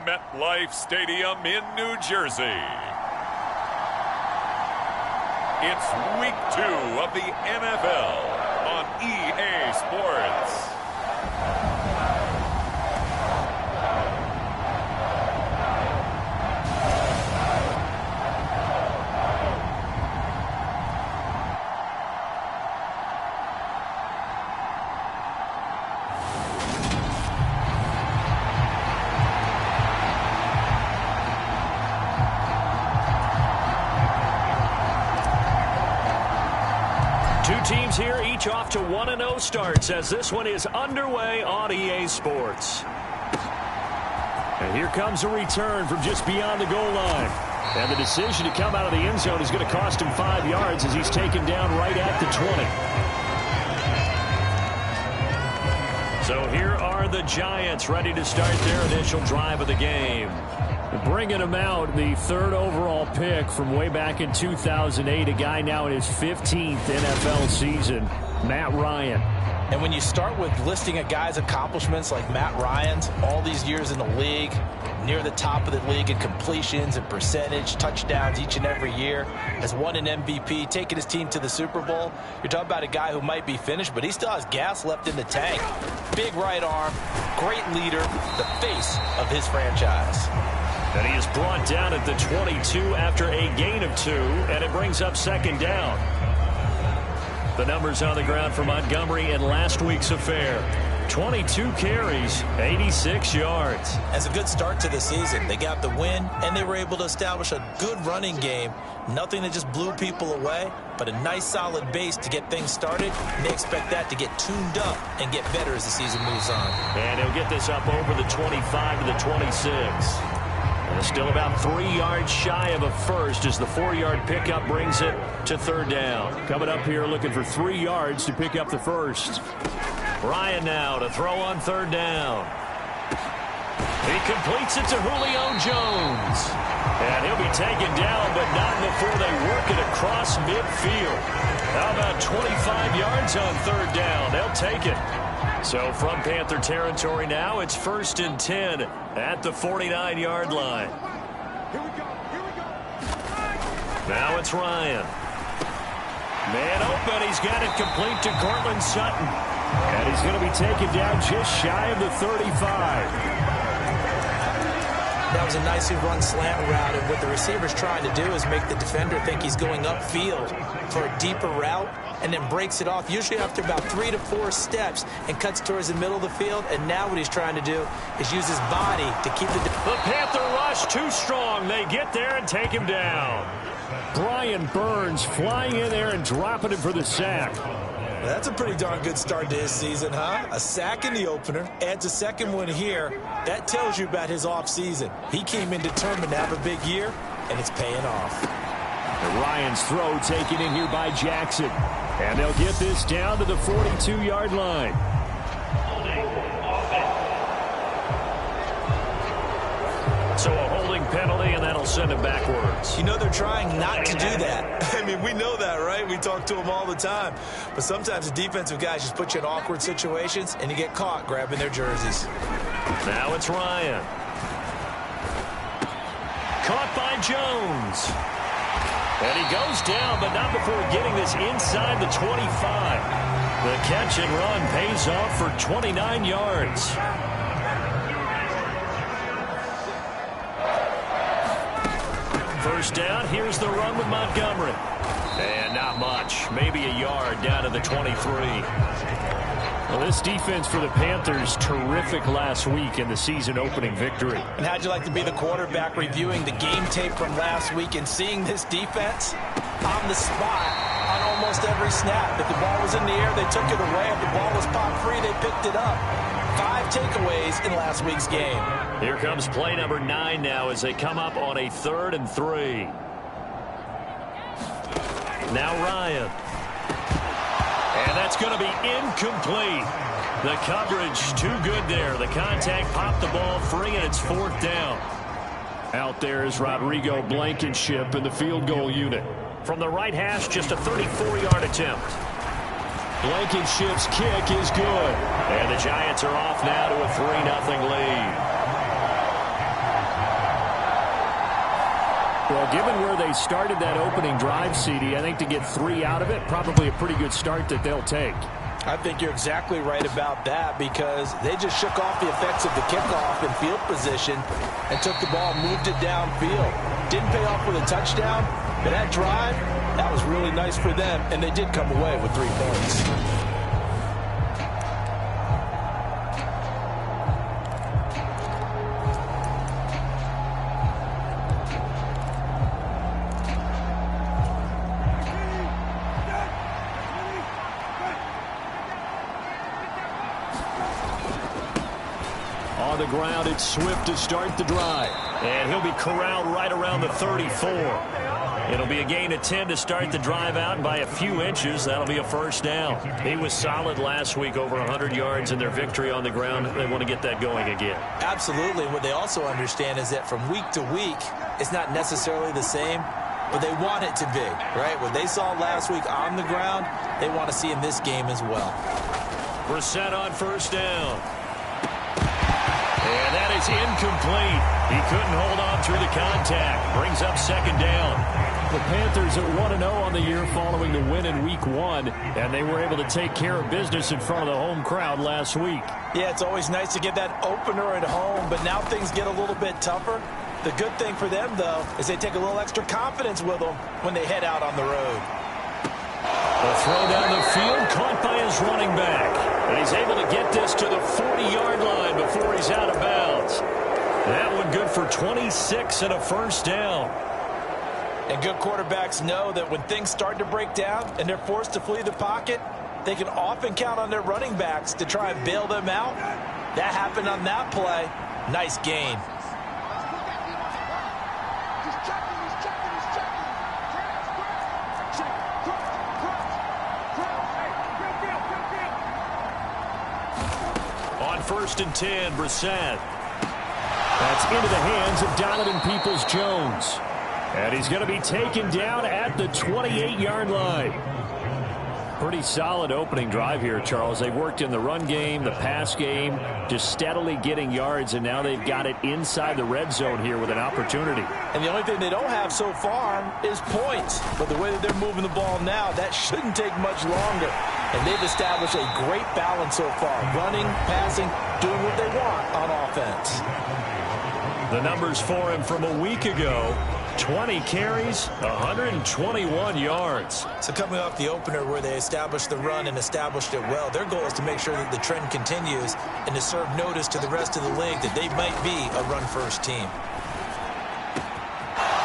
MetLife Stadium in New Jersey. It's week 2 of the NFL on EA Sports. Teams here, each off to 1-0 starts as this one is underway on EA Sports. And here comes a return from just beyond the goal line. And the decision to come out of the end zone is going to cost him 5 yards as he's taken down right at the 20. So here are the Giants ready to start their initial drive of the game. Bringing him out, the 3rd overall pick from way back in 2008, a guy now in his 15th NFL season, Matt Ryan. And when you start with listing a guy's accomplishments like Matt Ryan's, all these years in the league, near the top of the league in completions and percentage, touchdowns each and every year, has won an MVP, taken his team to the Super Bowl. You're talking about a guy who might be finished, but he still has gas left in the tank. Big right arm, great leader, the face of his franchise. And he is brought down at the 22 after a gain of 2, and it brings up 2nd down. The numbers on the ground for Montgomery in last week's affair. 22 carries, 86 yards. As a good start to the season, they got the win, and they were able to establish a good running game. Nothing that just blew people away, but a nice solid base to get things started, and they expect that to get tuned up and get better as the season moves on. And he'll get this up over the 25 to the 26. And still about 3 yards shy of a first as the 4-yard pickup brings it to 3rd down. Coming up here looking for 3 yards to pick up the first. Ryan now to throw on 3rd down. He completes it to Julio Jones. And he'll be taken down, but not before they work it across midfield. How about 25 yards on 3rd down? They'll take it. So from Panther territory now, it's 1st and 10 at the 49-yard line. Now it's Ryan. Man open, he's got it complete to Courtland Sutton. And he's going to be taken down just shy of the 35. That was a nicely run slant route, and what the receiver's trying to do is make the defender think he's going upfield for a deeper route, and then breaks it off, usually after about 3 to 4 steps, and cuts towards the middle of the field. And now what he's trying to do is use his body to keep the Panther rush too strong. They get there and take him down. Brian Burns flying in there and dropping him for the sack. That's a pretty darn good start to his season, huh? A sack in the opener, adds a 2nd one here. That tells you about his offseason. He came in determined to have a big year, and it's paying off. And Ryan's throw taken in here by Jackson. And they'll get this down to the 42-yard line. So a holding penalty, and that'll send him backwards. You know they're trying not to do that. I mean, we know that, right? We talk to them all the time. But sometimes the defensive guys just put you in awkward situations, and you get caught grabbing their jerseys. Now it's Ryan. Caught by Jones. And he goes down, but not before getting this inside the 25. The catch and run pays off for 29 yards. First down, here's the run with Montgomery. And not much, maybe a yard down to the 23. Well, this defense for the Panthers, terrific last week in the season-opening victory. And how'd you like to be the quarterback reviewing the game tape from last week and seeing this defense on the spot on almost every snap? If the ball was in the air, they took it away. If the ball was popped free, they picked it up. 5 takeaways in last week's game. Here comes play number 9 now as they come up on a 3rd and 3. Now Ryan. And that's going to be incomplete. The coverage too good there. The contact popped the ball free, and it's 4th down. Out there is Rodrigo Blankenship in the field goal unit. From the right hash, just a 34-yard attempt. Blankenship's kick is good. And the Giants are off now to a 3-0 lead. Well, given where they started that opening drive, CD, I think to get 3 out of it, probably a pretty good start that they'll take. I think you're exactly right about that because they just shook off the effects of the kickoff in field position and took the ball and moved it downfield. Didn't pay off with a touchdown, but that drive, that was really nice for them, and they did come away with 3 points. On the ground, it's Swift to start the drive. And he'll be corralled right around the 34. It'll be a gain of 10 to start the drive out, and by a few inches, that'll be a first down. He was solid last week, over 100 yards in their victory on the ground. They want to get that going again. Absolutely. What they also understand is that from week to week, it's not necessarily the same, but they want it to be, right? What they saw last week on the ground, they want to see in this game as well. Brissett on first down. And that is incomplete. He couldn't hold on through the contact. Brings up second down. The Panthers at 1-0 on the year following the win in Week 1, and they were able to take care of business in front of the home crowd last week. Yeah, it's always nice to get that opener at home, but now things get a little bit tougher. The good thing for them, though, is they take a little extra confidence with them when they head out on the road. The throw down the field, caught by his running back. And he's able to get this to the 40-yard line before he's out of bounds. That one good for 26 and a first down. And good quarterbacks know that when things start to break down and they're forced to flee the pocket, they can often count on their running backs to try and bail them out. That happened on that play. Nice gain. First and 10, Brissett. That's into the hands of Donovan Peoples-Jones. And he's going to be taken down at the 28-yard line. Pretty solid opening drive here, Charles. They've worked in the run game, the pass game, just steadily getting yards, and now they've got it inside the red zone here with an opportunity. And the only thing they don't have so far is points. But the way that they're moving the ball now, that shouldn't take much longer. And they've established a great balance so far. Running, passing, doing what they want on offense. The numbers for him from a week ago: 20 carries, 121 yards. So coming off the opener where they established the run and established it well, their goal is to make sure that the trend continues and to serve notice to the rest of the league that they might be a run-first team.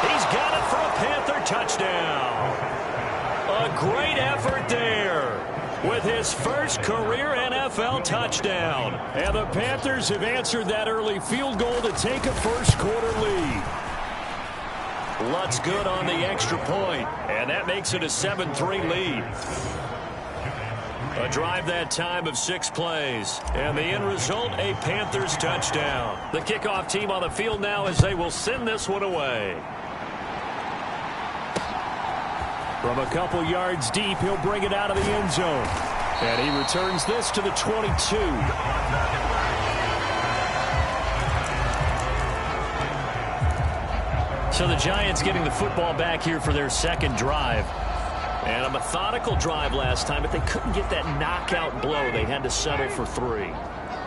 He's got it for a Panther touchdown. A great effort there with his first career NFL touchdown. And the Panthers have answered that early field goal to take a first-quarter lead. Lutz good on the extra point, and that makes it a 7-3 lead. A drive that time of 6 plays, and the end result, a Panthers touchdown. The kickoff team on the field now as they will send this one away. From a couple yards deep, he'll bring it out of the end zone. And he returns this to the 22. So the Giants getting the football back here for their second drive. And a methodical drive last time, but they couldn't get that knockout blow. They had to settle for 3.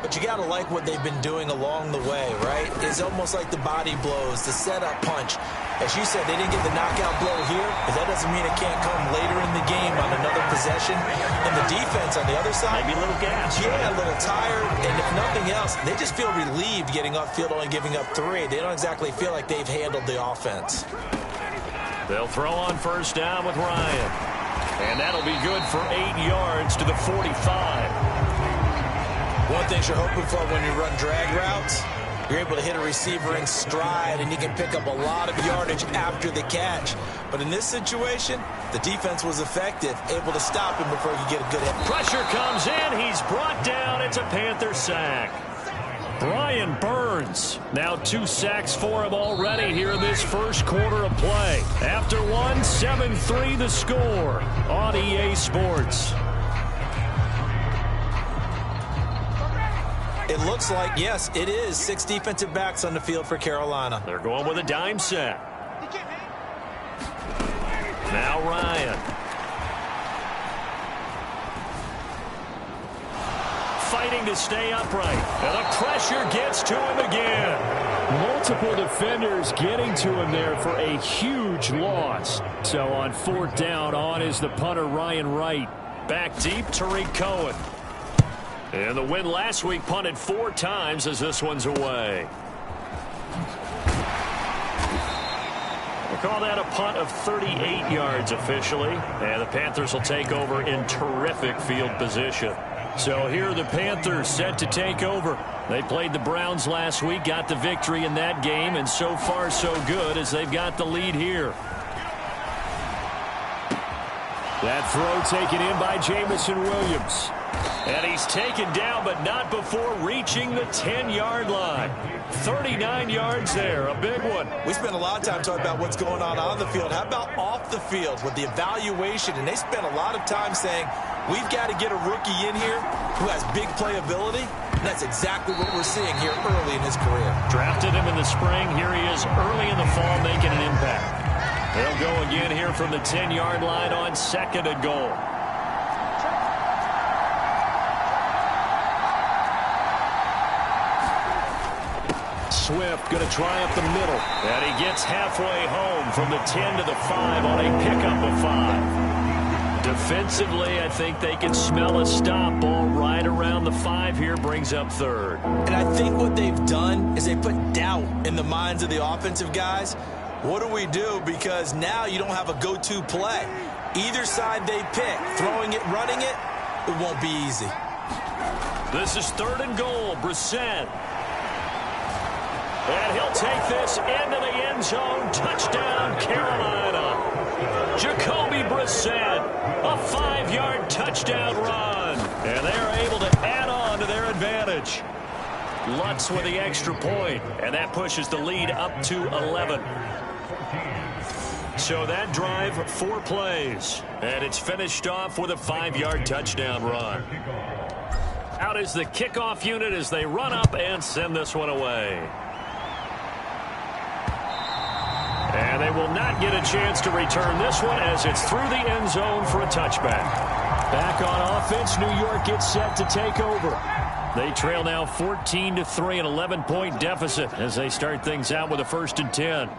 But you got to like what they've been doing along the way, right? It's almost like the body blows, the setup punch. As you said, they didn't get the knockout blow here, but that doesn't mean it can't come later in the game on another possession. And the defense on the other side, maybe a little gas. Yeah, a little tired. And if nothing else, they just feel relieved getting upfield, only giving up 3. They don't exactly feel like they've handled the offense. They'll throw on first down with Ryan. And that'll be good for 8 yards to the 45. One thing you're hoping for when you run drag routes, you're able to hit a receiver in stride, and you can pick up a lot of yardage after the catch. But in this situation, the defense was effective, able to stop him before he could get a good hit. Pressure comes in. He's brought down. It's a Panther sack. Brian Burns. Now 2 sacks for him already here in this first quarter of play. After one, 7-3 the score on EA Sports. It looks like, yes, it is 6 defensive backs on the field for Carolina. They're going with a dime set. Now Ryan. Fighting to stay upright. And the pressure gets to him again. Multiple defenders getting to him there for a huge loss. So on fourth down, on is the punter, Ryan Wright. Back deep, Tariq Cohen. And the win last week punted 4 times as this one's away. We'll call that a punt of 38 yards officially. And the Panthers will take over in terrific field position. So here are the Panthers set to take over. They played the Browns last week, got the victory in that game, and so far so good as they've got the lead here. That throw taken in by Jameson Williams. And he's taken down, but not before reaching the 10-yard line. 39 yards there, a big one. We spent a lot of time talking about what's going on the field. How about off the field with the evaluation? And they spent a lot of time saying, we've got to get a rookie in here who has big playability. And that's exactly what we're seeing here early in his career. Drafted him in the spring. Here he is early in the fall making an impact. They'll go again here from the 10-yard line on 2nd and goal. Swift going to try up the middle. And he gets halfway home from the 10 to the 5 on a pickup of 5. Defensively, I think they can smell a stop. Ball right around the 5 here, brings up 3rd. And I think what they've done is they put doubt in the minds of the offensive guys. What do we do? Because now you don't have a go-to play. Either side they pick, throwing it, running it, it won't be easy. This is 3rd and goal. Brissett. And he'll take this into the end zone. Touchdown, Carolina. Jacoby Brissett, a 5-yard touchdown run. And they're able to add on to their advantage. Lutz with the extra point, and that pushes the lead up to 11. So that drive, 4 plays, and it's finished off with a 5-yard touchdown run. Out is the kickoff unit as they run up and send this one away. And they will not get a chance to return this one as it's through the end zone for a touchback. Back on offense, New York gets set to take over. They trail now 14-3, an 11-point deficit as they start things out with a 1st and 10.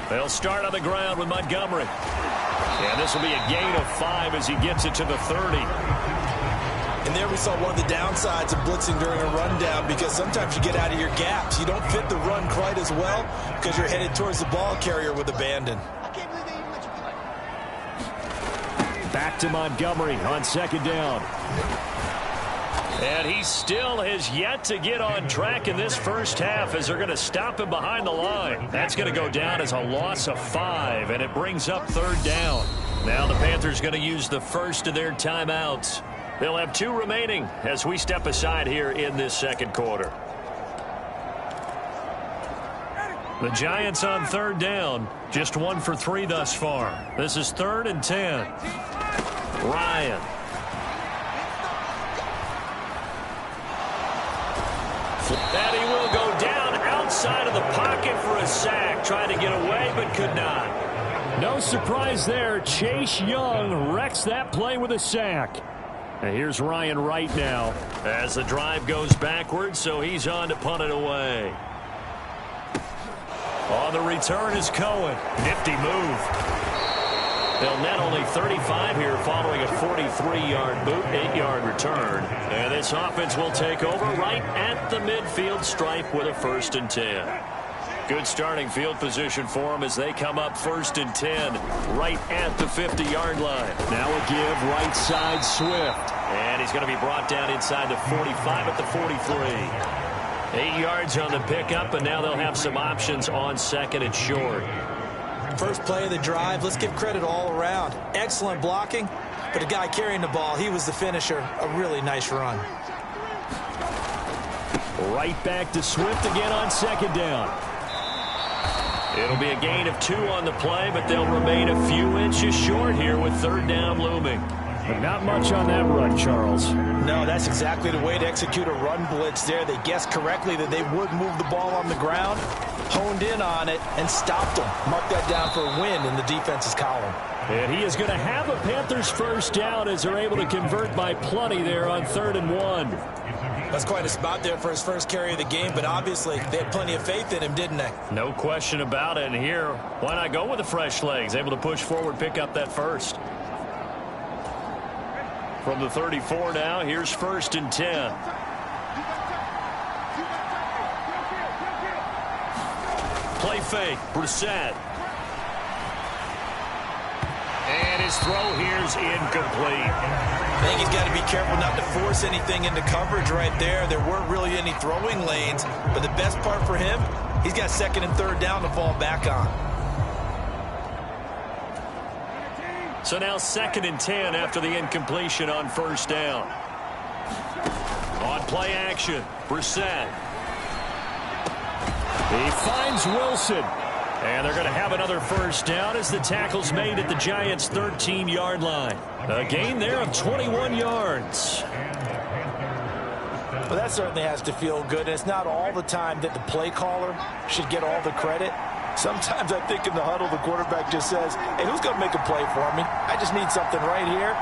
They'll start on the ground with Montgomery. And this will be a gain of 5 as he gets it to the 30. And there we saw one of the downsides of blitzing during a rundown, because sometimes you get out of your gaps. You don't fit the run quite as well because you're headed towards the ball carrier with abandon. Back to Montgomery on 2nd down. And he still has yet to get on track in this first half as they're going to stop him behind the line. That's going to go down as a loss of 5, and it brings up 3rd down. Now the Panthers going to use the first of their timeouts. They'll have 2 remaining as we step aside here in this 2nd quarter. The Giants on 3rd down, just 1 for 3 thus far. This is 3rd and 10. Ryan. And he will go down outside of the pocket for a sack. Trying to get away, but could not. No surprise there. Chase Young wrecks that play with a sack. And here's Ryan Wright now. As the drive goes backwards, so he's on to punt it away. On the return is Cohen. Nifty move. They'll net only 35 here following a 43-yard boot, 8-yard return. And this offense will take over right at the midfield stripe with a 1st and 10. Good starting field position for them as they come up 1st and 10 right at the 50-yard line. Now a give right side Swift. And he's going to be brought down inside the 45 at the 43. 8 yards on the pickup, and now they'll have some options on 2nd and short. First play of the drive, let's give credit all around. Excellent blocking, but the guy carrying the ball, he was the finisher. A really nice run. Right back to Swift again on 2nd down. It'll be a gain of 2 on the play, but they'll remain a few inches short here with 3rd down looming. But not much on that run, Charles. No, that's exactly the way to execute a run blitz there. They guessed correctly that they would move the ball on the ground, honed in on it, and stopped them. Mark that down for a win in the defense's column. And he is going to have a Panthers first down as they're able to convert by plenty there on 3rd and 1. That's quite a spot there for his first carry of the game, but obviously they had plenty of faith in him, didn't they? No question about it. And here, why not go with the fresh legs? Able to push forward, pick up that first. From the 34 now, here's 1st and 10. Play fake, Brissett. And his throw here's incomplete. I think he's got to be careful not to force anything into coverage right there. There weren't really any throwing lanes, but the best part for him, he's got 2nd and 3rd down to fall back on. So now 2nd and 10 after the incompletion on 1st down. On play action, Brissett. He finds Wilson. And they're going to have another first down as the tackle's made at the Giants' 13-yard line. A gain there of 21 yards. Well, that certainly has to feel good. And it's not all the time that the play caller should get all the credit. Sometimes I think in the huddle, the quarterback just says, hey, who's going to make a play for me? I just need something right here.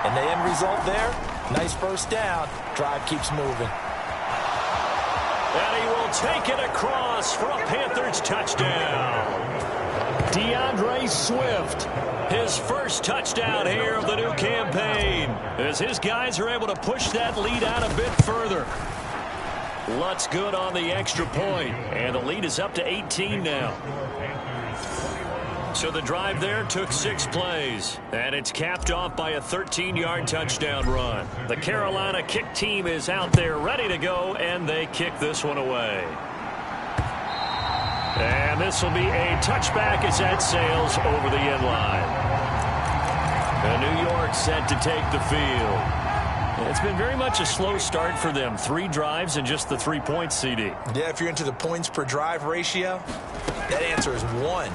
And the end result there, nice first down. Drive keeps moving. And he will take it across for a Panthers touchdown. DeAndre Swift. His first touchdown here of the new campaign as his guys are able to push that lead out a bit further. Lutz good on the extra point, and the lead is up to 18 now. So the drive there took 6 plays, and it's capped off by a 13-yard touchdown run. The Carolina kick team is out there ready to go, and they kick this one away. And this will be a touchback as that sails over the end line. And New York set to take the field. It's been very much a slow start for them. 3 drives and just the 3 points, CD. Yeah, if you're into the points per drive ratio, that answer is 1.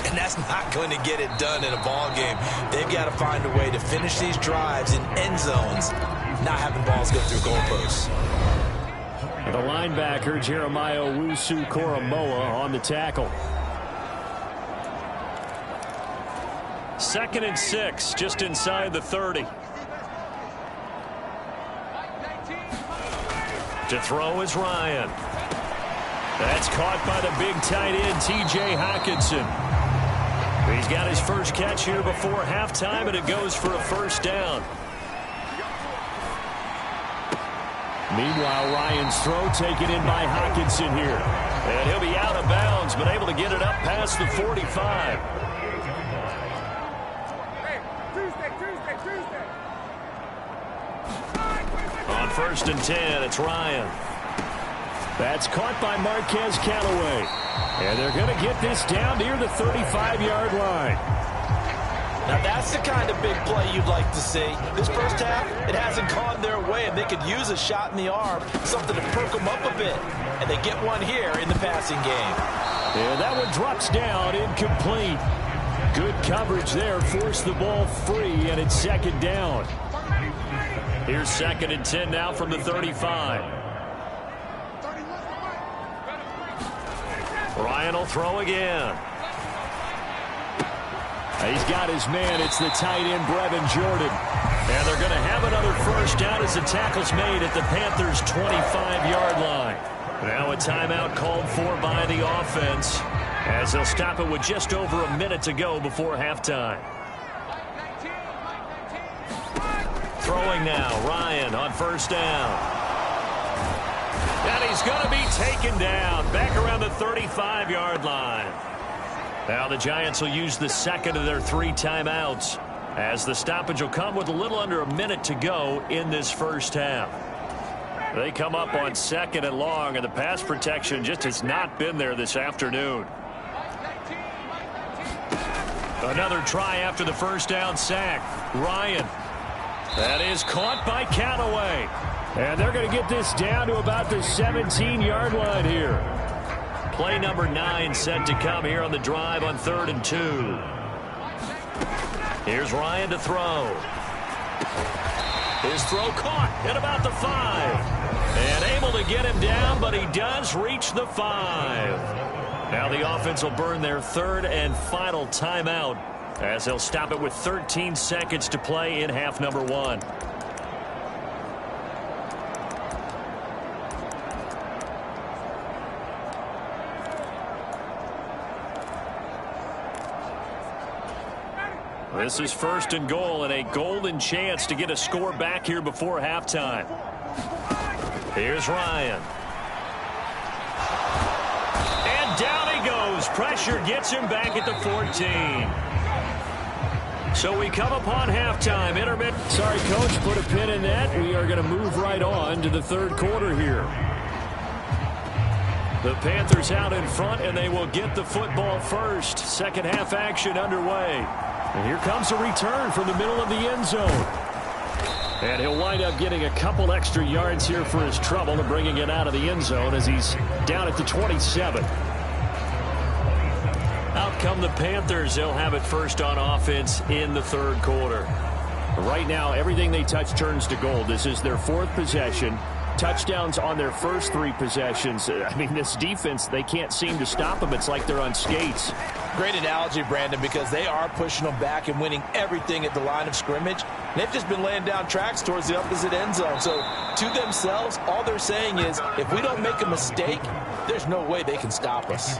And that's not going to get it done in a ball game. They've got to find a way to finish these drives in end zones, not having balls go through goalposts. The linebacker, Jeremiah Owusu-Koramoah, on the tackle. 2nd and 6, just inside the 30. To throw is Ryan. That's caught by the big tight end, T.J. Hockenson. He's got his first catch here before halftime, and it goes for a first down. Meanwhile, Ryan's throw taken in by Hockenson here. And he'll be out of bounds, but able to get it up past the 45. On 1st and 10, it's Ryan. That's caught by Marquez Callaway. And they're going to get this down near the 35-yard line. Now that's the kind of big play you'd like to see. This first half, it hasn't gone their way, and they could use a shot in the arm, something to perk them up a bit. And they get one here in the passing game. And that one drops down, incomplete. Good coverage there, forced the ball free, and it's 2nd down. Here's 2nd and 10 now from the 35. Ryan will throw again. He's got his man. It's the tight end, Brevin Jordan. And they're going to have another first down as the tackle's made at the Panthers' 25-yard line. Now a timeout called for by the offense as they'll stop it with just over a minute to go before halftime. Throwing now, Ryan on first down. And he's going to be taken down back around the 35-yard line. Now the Giants will use the 2nd of their 3 timeouts as the stoppage will come with a little under a minute to go in this first half. They come up on 2nd and long, and the pass protection just has not been there this afternoon. Another try after the first down sack. Ryan. That is caught by Callaway. And they're going to get this down to about the 17-yard line here. Play number 9 set to come here on the drive on 3rd and 2. Here's Ryan to throw. His throw caught at about the 5. And able to get him down, but he does reach the 5. Now the offense will burn their third and final timeout as they'll stop it with 13 seconds to play in half number 1. This is first and goal and a golden chance to get a score back here before halftime. Here's Ryan. And down he goes. Pressure gets him back at the 14. So we come upon halftime. Intermittent. Sorry, Coach, put a pin in that. We are going to move right on to the third quarter here. The Panthers out in front, and they will get the football first. Second half action underway. And here comes a return from the middle of the end zone. And he'll wind up getting a couple extra yards here for his trouble and bringing it out of the end zone as he's down at the 27. Out come the Panthers. They'll have it first on offense in the third quarter. Right now, everything they touch turns to gold. This is their 4th possession. Touchdowns on their first 3 possessions. I mean, this defense, they can't seem to stop them. It's like they're on skates. Great analogy, Brandon, because they are pushing them back and winning everything at the line of scrimmage. They've just been laying down tracks towards the opposite end zone. So to themselves, all they're saying is, if we don't make a mistake, there's no way they can stop us.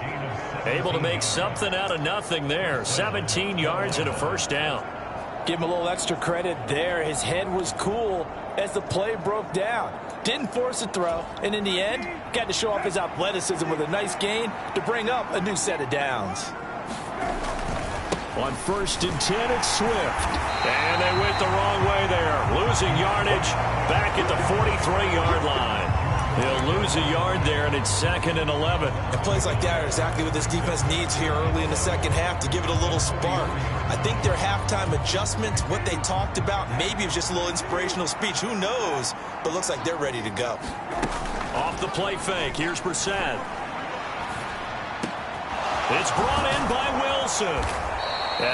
Able to make something out of nothing there. 17 yards and a first down. Give him a little extra credit there. His head was cool as the play broke down. Didn't force a throw, and in the end, got to show off his athleticism with a nice gain to bring up a new set of downs. On first and 10, it's Swift. And they went the wrong way there. Losing yardage back at the 43-yard line. They'll lose a yard there, and it's 2nd and 11. And plays like that are exactly what this defense needs here early in the second half to give it a little spark. I think their halftime adjustments, what they talked about, maybe it was just a little inspirational speech. Who knows? But looks like they're ready to go. Off the play fake. Here's Brissett. It's brought in by Wilson.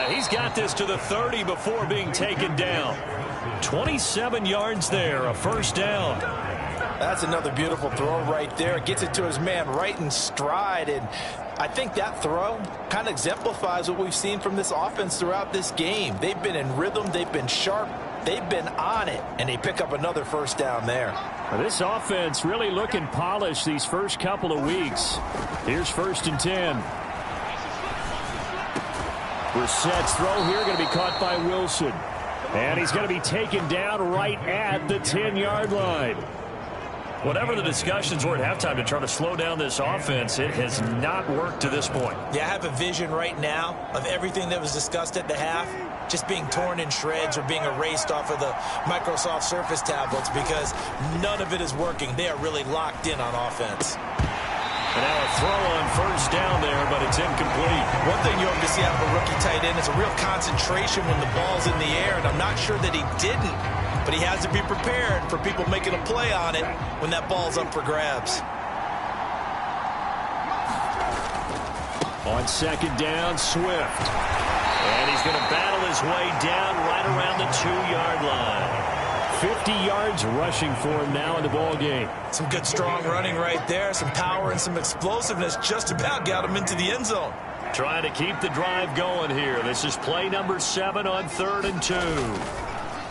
He's got this to the 30 before being taken down. 27 yards there, a first down. That's another beautiful throw right there. Gets it to his man right in stride. And I think that throw kind of exemplifies what we've seen from this offense throughout this game. They've been in rhythm. They've been sharp. They've been on it. And they pick up another first down there. This offense really looking polished these first couple of weeks. Here's first and 10. Brissett's throw here going to be caught by Wilson. And he's going to be taken down right at the 10-yard line. Whatever the discussions were at halftime to try to slow down this offense, it has not worked to this point. Yeah, I have a vision right now of everything that was discussed at the half just being torn in shreds or being erased off of the Microsoft Surface tablets because none of it is working. They are really locked in on offense. And now a throw on first down there, but it's incomplete. One thing you hope to see out of a rookie tight end is a real concentration when the ball's in the air, and I'm not sure that he didn't. But he has to be prepared for people making a play on it when that ball's up for grabs. On second down, Swift. And he's going to battle his way down right around the 2-yard line. 50 yards rushing for him now in the ball game. Some good strong running right there. Some power and some explosiveness just about got him into the end zone. Trying to keep the drive going here. This is play number 7 on 3rd and 2.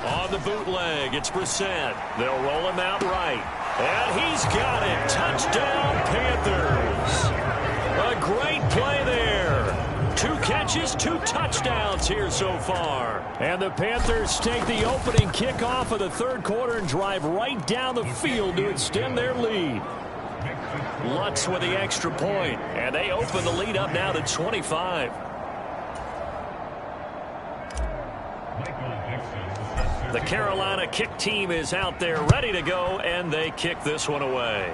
On the bootleg, it's Brissett. They'll roll him out right. And he's got it. Touchdown, Panthers. A great play there. 2 catches, 2 touchdowns here so far. And the Panthers take the opening kickoff of the third quarter and drive right down the field to extend their lead. Lutz with the extra point. And they open the lead up now to 25. The Carolina kick team is out there ready to go, and they kick this one away.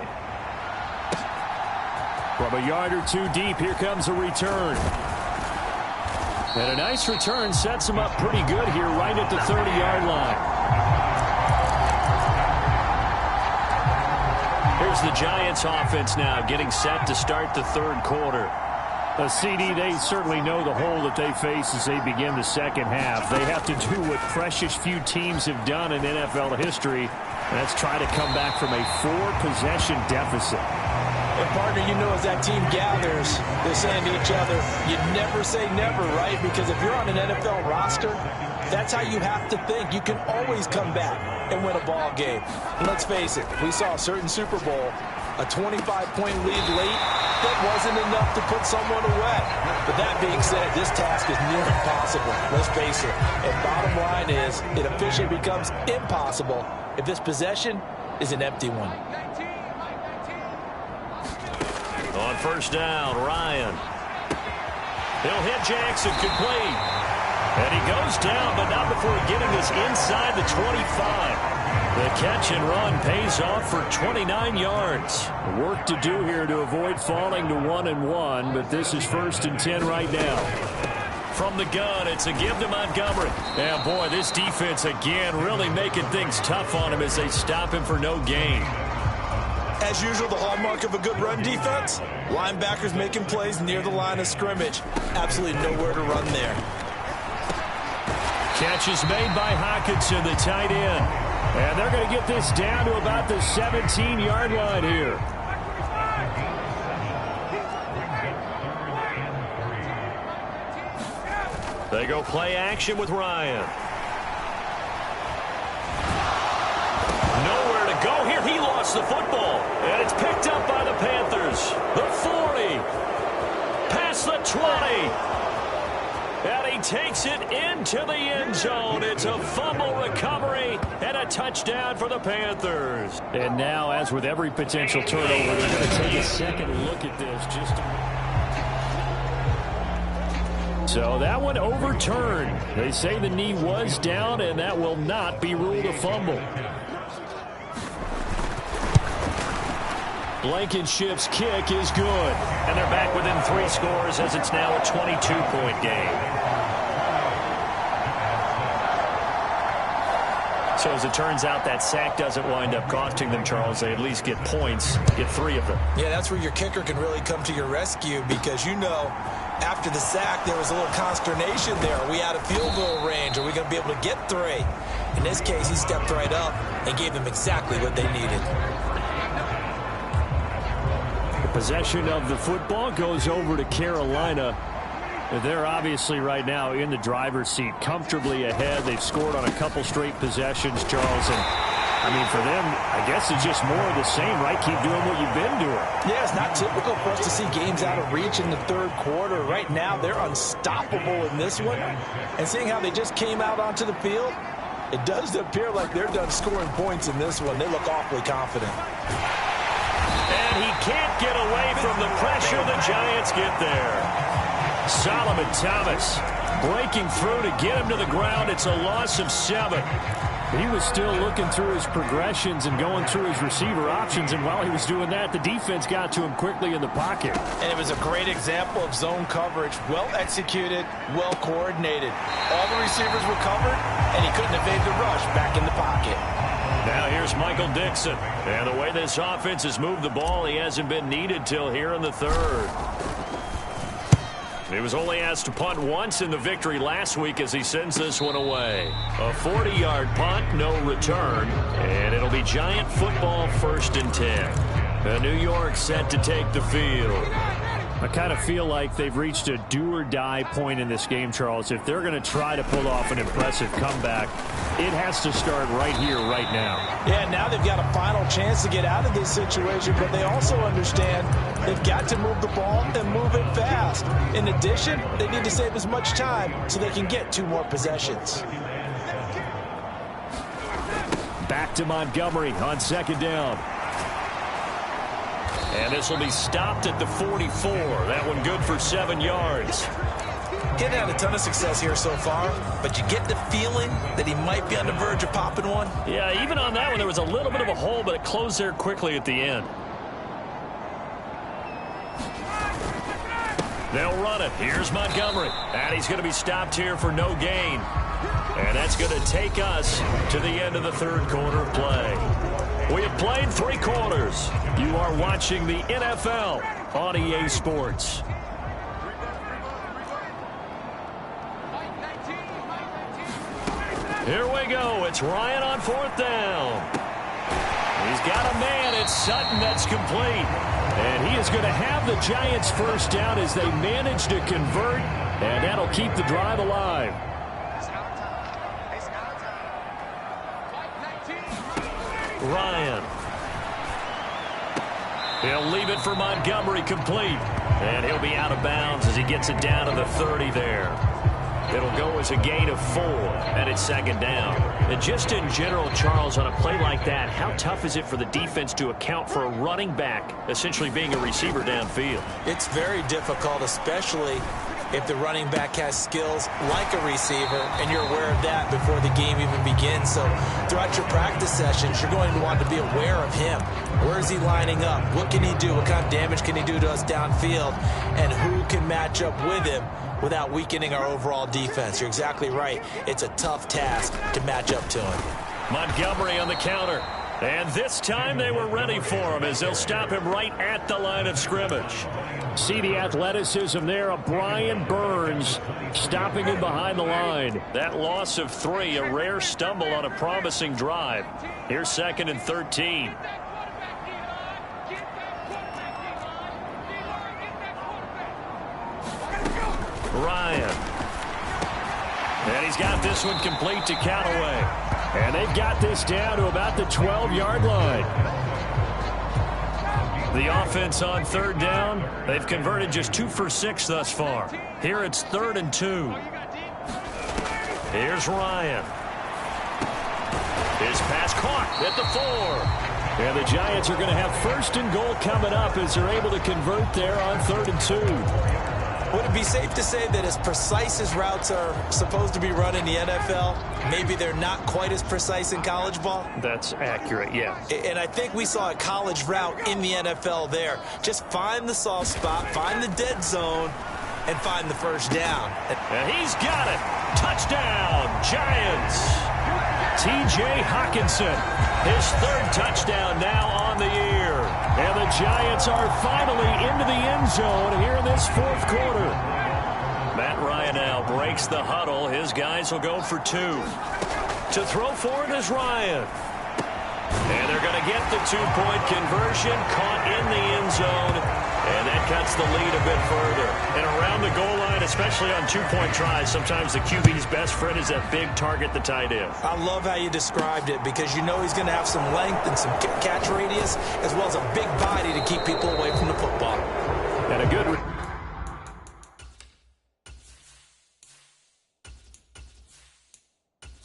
From a yard or 2 deep, here comes a return. And a nice return sets him up pretty good here right at the 30-yard line. Here's the Giants offense now getting set to start the third quarter. CD, they certainly know the hole that they face as they begin the second half. They have to do what precious few teams have done in NFL history. That's try to come back from a 4-possession deficit. And partner, you know, as that team gathers, they're saying to each other, you never say never, right? Because if you're on an NFL roster, that's how you have to think. You can always come back and win a ball game. And let's face it, we saw a certain Super Bowl, a 25-point lead late, that wasn't enough to put someone away. But that being said, this task is near impossible. Let's face it. And bottom line is, it officially becomes impossible if this possession is an empty one. On first down, Ryan. He'll hit Jackson, complete. And he goes down, but not before getting this inside the 25. The catch and run pays off for 29 yards. Work to do here to avoid falling to 1-1, but this is 1st and 10 right now. From the gun, it's a give to Montgomery. And boy, this defense again really making things tough on him as they stop him for no gain. As usual, the hallmark of a good run defense, linebackers making plays near the line of scrimmage. Absolutely nowhere to run there. Catch is made by Hockenson, the tight end. And they're going to get this down to about the 17-yard line here. They go play action with Ryan. Nowhere to go here. He lost the football. And it's picked up by the Panthers. The 40. Past the 20. And he takes it into the end zone. It's a fumble recovery and a touchdown for the Panthers. And now, as with every potential turnover, they're going to take a second look at this. So that one overturned. They say the knee was down, and that will not be ruled a fumble. Blankenship's kick is good. And they're back within 3 scores as it's now a 22-point game. So as it turns out, that sack doesn't wind up costing them, Charles. They at least get points, get 3 of them. Yeah, that's where your kicker can really come to your rescue because, you know, after the sack, there was a little consternation there. Are we out of field goal range? Are we going to be able to get 3? In this case, he stepped right up and gave them exactly what they needed. Possession of the football goes over to Carolina. They're obviously right now in the driver's seat, comfortably ahead. They've scored on a couple straight possessions, Charles. And, I mean, for them, I guess it's just more of the same, right? Keep doing what you've been doing. Yeah, it's not typical for us to see games out of reach in the third quarter. Right now, they're unstoppable in this one. And seeing how they just came out onto the field, it does appear like they're done scoring points in this one. They look awfully confident. And he can't get away from the pressure. The Giants get there. Solomon Thomas breaking through to get him to the ground. It's a loss of 7. He was still looking through his progressions and going through his receiver options, and while he was doing that, the defense got to him quickly in the pocket. And it was a great example of zone coverage. Well executed, well coordinated. All the receivers were covered, and he couldn't evade the rush back in the pocket. Now here's Michael Dixon. And the way this offense has moved the ball, he hasn't been needed till here in the third. He was only asked to punt once in the victory last week as he sends this one away. A 40-yard punt, no return. And it'll be Giant football, 1st and 10. The New York set to take the field. I kind of feel like they've reached a do-or-die point in this game, Charles. If they're going to try to pull off an impressive comeback, it has to start right here, right now. Yeah, now they've got a final chance to get out of this situation, but they also understand they've got to move the ball and move it fast. In addition, they need to save as much time so they can get 2 more possessions. Back to Montgomery on 2nd down. And this will be stopped at the 44. That one good for 7 yards. Getting had a ton of success here so far, but you get the feeling that he might be on the verge of popping one. Yeah, even on that one, there was a little bit of a hole, but it closed there quickly at the end. They'll run it. Here's Montgomery. And he's going to be stopped here for no gain. And that's going to take us to the end of the third quarter of play. We have played 3 quarters. You are watching the NFL on EA Sports. Here we go. It's Ryan on 4th down. He's got a man. It's Sutton that's complete. And he is going to have the Giants first down as they manage to convert. And that'll keep the drive alive. Ryan. He'll leave it for Montgomery complete. And he'll be out of bounds as he gets it down to the 30 there. It'll go as a gain of 4, and it's 2nd down. And just in general, Charles, on a play like that, how tough is it for the defense to account for a running back essentially being a receiver downfield? It's very difficult, especially if the running back has skills like a receiver, and you're aware of that before the game even begins. So throughout your practice sessions, you're going to want to be aware of him. Where is he lining up? What can he do? What kind of damage can he do to us downfield? And who can match up with him without weakening our overall defense? You're exactly right. It's a tough task to match up to him. Montgomery on the counter. And this time they were ready for him as they'll stop him right at the line of scrimmage. See the athleticism there of Brian Burns stopping him behind the line. That loss of 3, a rare stumble on a promising drive. Here's 2nd and 13. Ryan. And he's got this one complete to Callaway. And they've got this down to about the 12-yard line. The offense on 3rd down, they've converted just 2 for 6 thus far. Here it's 3rd and 2. Here's Ryan. His pass caught at the 4. And the Giants are going to have 1st and goal coming up as they're able to convert there on 3rd and 2. Would it be safe to say that as precise as routes are supposed to be run in the NFL, maybe they're not quite as precise in college ball? That's accurate, yeah. And I think we saw a college route in the NFL there. Just find the soft spot, find the dead zone, and find the first down. And he's got it. Touchdown, Giants. T.J. Hockenson, his 3rd touchdown now on the year. And the Giants are finally into the end zone here in this 4th quarter. Matt Ryan now breaks the huddle. His guys will go for 2. To throw for it is Ryan. And they're going to get the 2-point conversion, caught in the end zone. And that cuts the lead a bit further. And around the goal line, especially on 2-point tries, sometimes the QB's best friend is that big target, the tight end. I love how you described it because you know he's going to have some length and some catch radius as well as a big body to keep people away from the football. And a good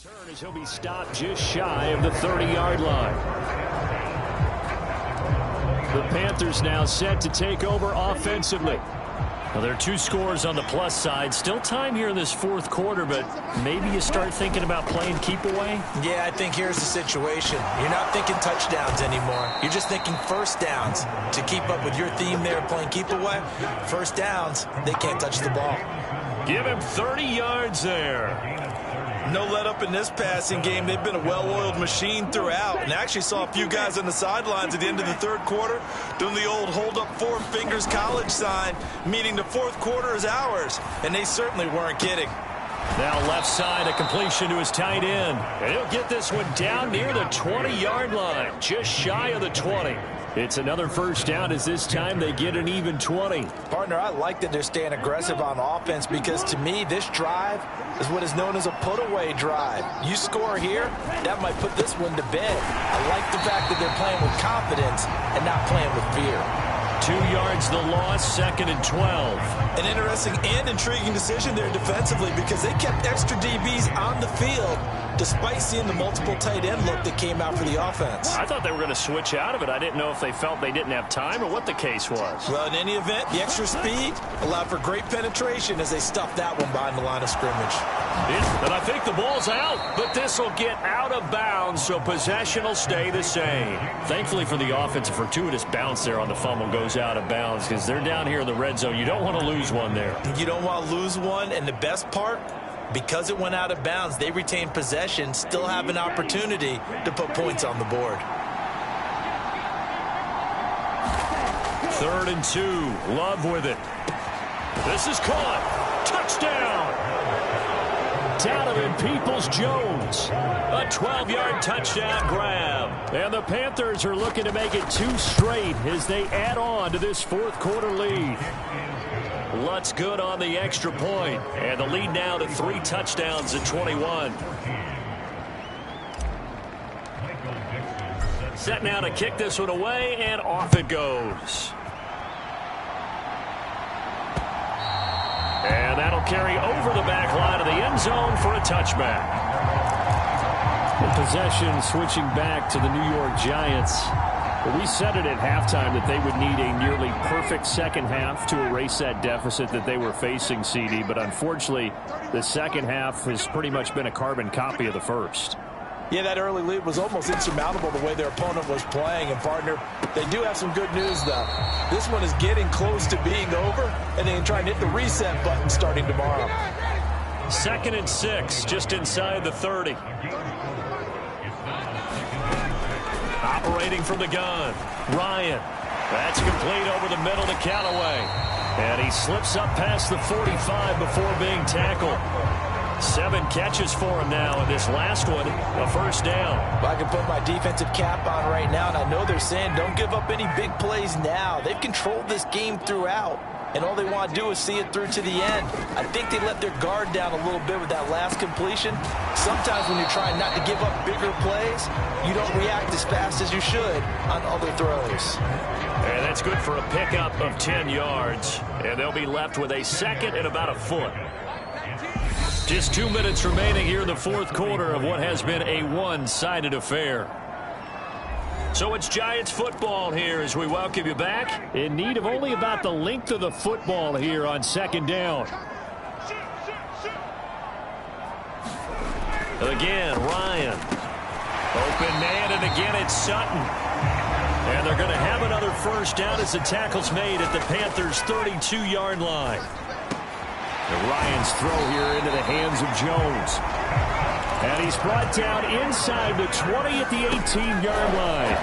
turn as he'll be stopped just shy of the 30-yard line. The Panthers now set to take over offensively. Well, there are 2 scores on the plus side. Still time here in this 4th quarter, but maybe you start thinking about playing keep away? Yeah, I think here's the situation. You're not thinking touchdowns anymore. You're just thinking first downs. To keep up with your theme there, playing keep away, first downs, they can't touch the ball. Give him 30 yards there. No let up in this passing game. They've been a well-oiled machine throughout. And actually saw a few guys on the sidelines at the end of the 3rd quarter doing the old hold up 4 fingers college sign, meaning the 4th quarter is ours. And they certainly weren't kidding. Now left side, a completion to his tight end. And he'll get this one down near the 20-yard line, just shy of the 20. It's another first down as this time they get an even 20. Partner, I like that they're staying aggressive on offense because to me this drive is what is known as a put-away drive. You score here, that might put this one to bed. I like the fact that they're playing with confidence and not playing with fear. 2 yards the loss, 2nd and 12. An interesting and intriguing decision there defensively because they kept extra DBs on the field despite seeing the multiple tight end look that came out for the offense. I thought they were going to switch out of it. I didn't know if they felt they didn't have time or what the case was. Well, in any event, the extra speed allowed for great penetration as they stuffed that one behind the line of scrimmage. And I think the ball's out, but this will get out of bounds, so possession will stay the same. Thankfully for the offense, a fortuitous bounce there on the fumble goes out of bounds because they're down here in the red zone. You don't want to lose one there. You don't want to lose one, and the best part, because it went out of bounds, they retained possession, still have an opportunity to put points on the board. 3rd and 2. Love with it. This is caught. Touchdown. Donovan Peoples-Jones. A 12-yard touchdown grab. And the Panthers are looking to make it 2 straight as they add on to this fourth quarter lead. Lutz good on the extra point. And the lead now to 3 touchdowns at 21. Set now to kick this one away, and off it goes. And that'll carry over the back line of the end zone for a touchback. The possession switching back to the New York Giants. We said it at halftime that they would need a nearly perfect second half to erase that deficit that they were facing, CD. But unfortunately, the second half has pretty much been a carbon copy of the first. Yeah, that early lead was almost insurmountable the way their opponent was playing. And, partner, they do have some good news, though. This one is getting close to being over, and they can try and hit the reset button starting tomorrow. 2nd and 6, just inside the 30. Operating from the gun, Ryan. That's complete over the middle to Callaway. And he slips up past the 45 before being tackled. 7 catches for him now, and this last one, a first down. Well, I can put my defensive cap on right now, and I know they're saying don't give up any big plays now. They've controlled this game throughout, and all they want to do is see it through to the end. I think they let their guard down a little bit with that last completion. Sometimes when you're trying not to give up bigger plays, you don't react as fast as you should on other throws. And that's good for a pickup of 10 yards, and they'll be left with a second and about a foot. Just 2 minutes remaining here in the fourth quarter of what has been a one-sided affair. So it's Giants football here as we welcome you back. In need of only about the length of the football here on second down. Again, Ryan. Open man, and again it's Sutton. And they're going to have another first down as the tackle's made at the Panthers' 32-yard line. And Ryan's throw here into the hands of Jones. And he's brought down inside the 20 at the 18-yard line.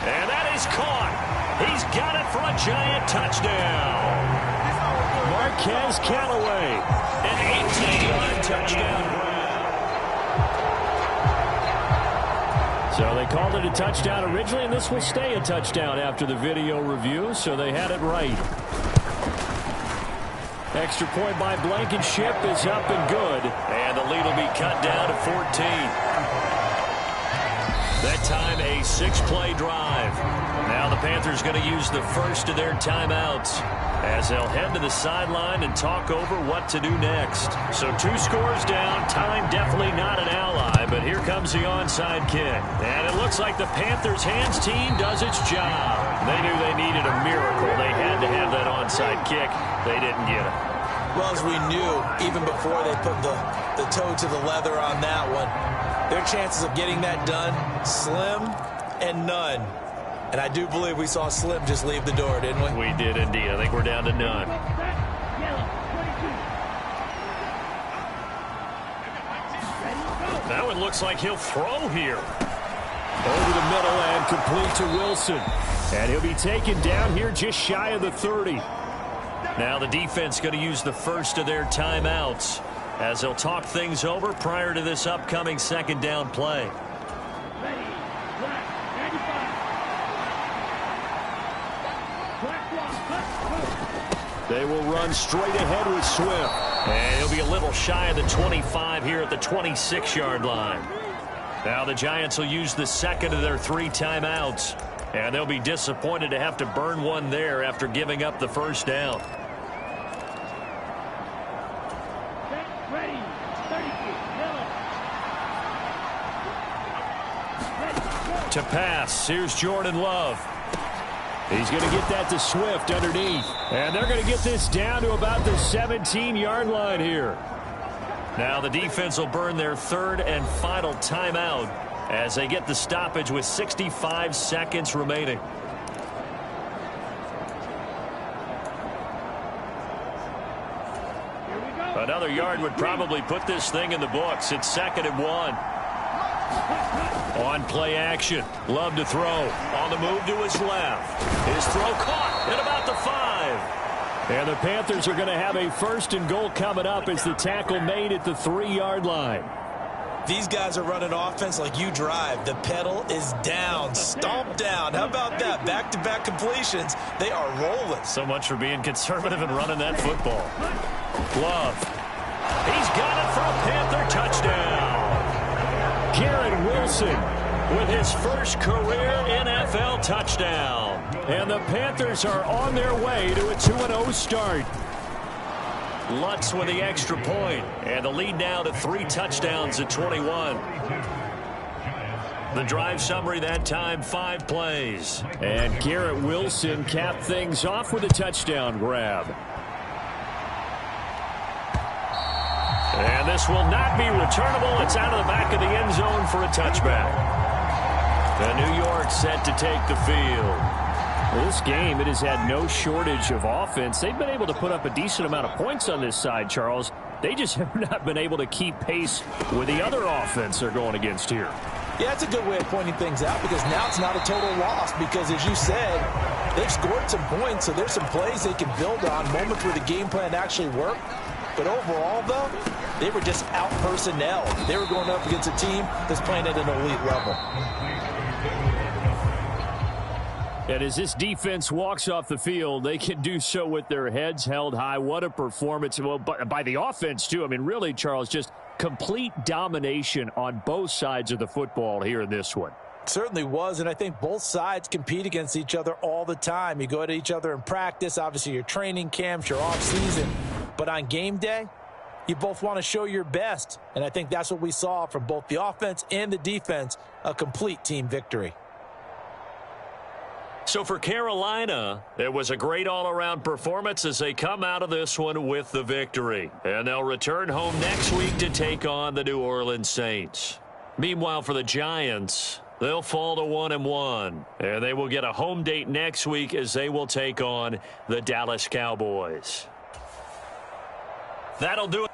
And that is caught. He's got it for a Giant touchdown. Marquez Callaway. An 18-yard touchdown. So they called it a touchdown originally, and this will stay a touchdown after the video review, so they had it right. Extra point by Blankenship is up and good. And the lead will be cut down to 14. That time a 6-play drive. Now the Panthers going to use the first of their timeouts as they'll head to the sideline and talk over what to do next. So 2 scores down. Time definitely not an ally, but here comes the onside kick. And it looks like the Panthers hands team does its job. They knew they needed a miracle. They had to have that onside kick. They didn't get it. Well, as we knew, even before they put the toe to the leather on that one, their chances of getting that done, slim and none. And I do believe we saw Slim just leave the door, didn't we? We did indeed. I think we're down to none. That one looks like he'll throw here. Over the middle and complete to Wilson. And he'll be taken down here just shy of the 30. Now the defense going to use the first of their timeouts as they'll talk things over prior to this upcoming second down play. They will run straight ahead with Swift. And he'll be a little shy of the 25 here at the 26-yard line. Now the Giants will use the second of their 3 timeouts. And they'll be disappointed to have to burn one there after giving up the first down. To pass, here's Jordan Love. He's going to get that to Swift underneath. And they're going to get this down to about the 17-yard line here. Now the defense will burn their 3rd and final timeout as they get the stoppage with 65 seconds remaining. Another yard would probably put this thing in the books. It's 2nd and 1. On play action. Love to throw. On the move to his left. His throw caught at about the 5. And the Panthers are going to have a 1st and goal coming up as the tackle made at the 3-yard line. These guys are running offense like you drive. The pedal is down, stomp down. How about that? Back-to-back completions. They are rolling. So much for being conservative and running that football. Love. He's got it for a Panther touchdown. Garrett Wilson with his first career NFL touchdown. And the Panthers are on their way to a 2-0 start. Lutz with the extra point, and the lead now to 3 touchdowns at 21. The drive summary that time, 5 plays. And Garrett Wilson capped things off with a touchdown grab. And this will not be returnable. It's out of the back of the end zone for a touchback. The New York set to take the field. Well, this game, it has had no shortage of offense. They've been able to put up a decent amount of points on this side, Charles. They just have not been able to keep pace with the other offense they're going against here. Yeah, that's a good way of pointing things out because now it's not a total loss because, as you said, they've scored some points, so there's some plays they can build on, moments where the game plan actually worked. But overall, though, they were just out-personnel. They were going up against a team that's playing at an elite level. And as this defense walks off the field, they can do so with their heads held high. What a performance. Well, by the offense, too. I mean, really, Charles, just complete domination on both sides of the football here in this one. Certainly was, and I think both sides compete against each other all the time. You go at each other in practice, obviously your training camps, your off-season. But on game day, you both want to show your best. And I think that's what we saw from both the offense and the defense, a complete team victory. So for Carolina, it was a great all-around performance as they come out of this one with the victory. And they'll return home next week to take on the New Orleans Saints. Meanwhile, for the Giants, they'll fall to 1-1. And they will get a home date next week as they will take on the Dallas Cowboys. That'll do it.